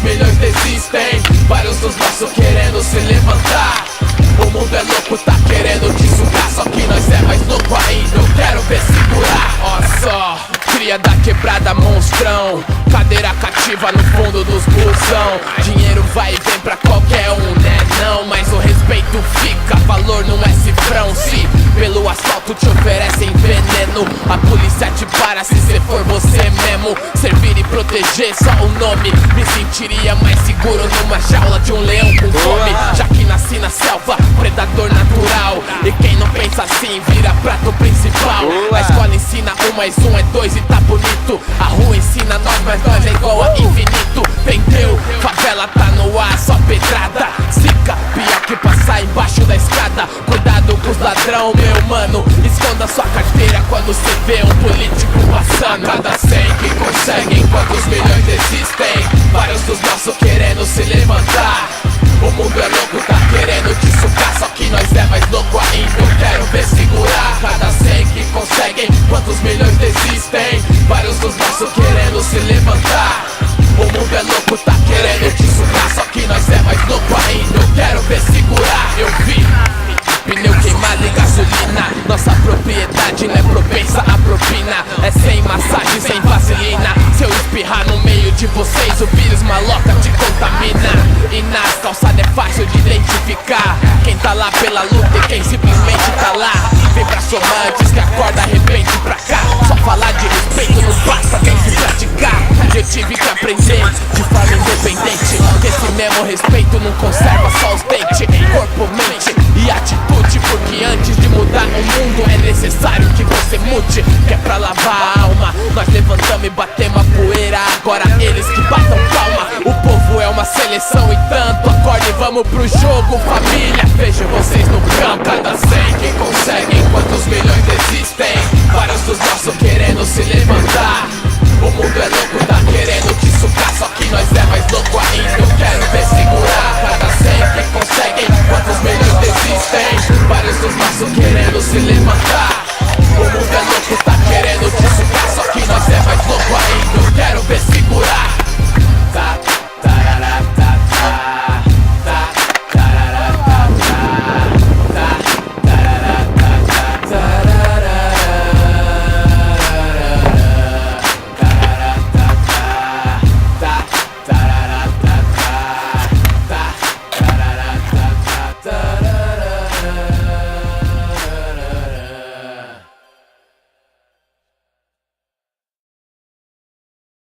milhões desistem, vários dos nossos querendo se levantar. O mundo é louco, tá querendo te sugar, só que nós é mais louco ainda, eu quero ver segurar. Ó só, cria da quebrada monstrão, cadeira cativa no fundo dos busão. Dinheiro vai e vem pra qualquer um, né não, mas o respeito fica, valor não é cifrão. Se pelo asfalto te oferecem veneno, a polícia te para se cê for você mesmo. Servir e proteger só o nome, me sentiria mais seguro numa jaula de um leão com fome. Já que nasci na selva, predador natural, e quem não pensa assim vira prato principal. A escola ensina 1 mais 1 é 2 e tá bonito. A rua ensina nós, mas nós é igual a infinito. Entendeu? Favela tá no ar, só pedrada. Zica, pior que passar embaixo da escada. Cuidado com os ladrão, meu mano. Esconda sua carteira quando cê vê um político passando. A cada 100 que conseguem, quantos milhões existem? Vários dos nossos querendo se levantar. O mundo é louco, tá querendo te sugar, só que nós é mais louco ainda, eu quero ver segurar. Cada 100 que conseguem, quantos milhões desistem? Vários dos nossos querendo se levantar. O mundo é louco, tá querendo te sugar, só que nós é mais louco ainda, eu quero ver segurar. Eu vi pneu queimado e gasolina, nossa propriedade não é propensa a propina. É sem massagem, sem vaselina. Se eu espirrar no meio de vocês, o vírus maloca te contamina. E nas calçadas é fácil de identificar quem tá lá pela luta e quem simplesmente tá lá. Vem pra somar antes que a corda arrebente pra cá. Só falar de respeito não basta, tem que praticar. Eu tive que aprender de forma independente que esse mesmo respeito não conserva só os dentes. Corpo, mente e atitude, porque antes de mudar o mundo é necessário que você mude. Que é pra lavar a alma, nós levantamos e batemos a poeira. Agora eles que batam palma. O povo é uma seleção e tanto. Acorde e vamos pro jogo, família. Vejo vocês no campo. Cada 100 que conseguem, quantos milhões existem? Vários dos nossos querendo se levantar. O mundo é louco, tá querendo te sugar, só que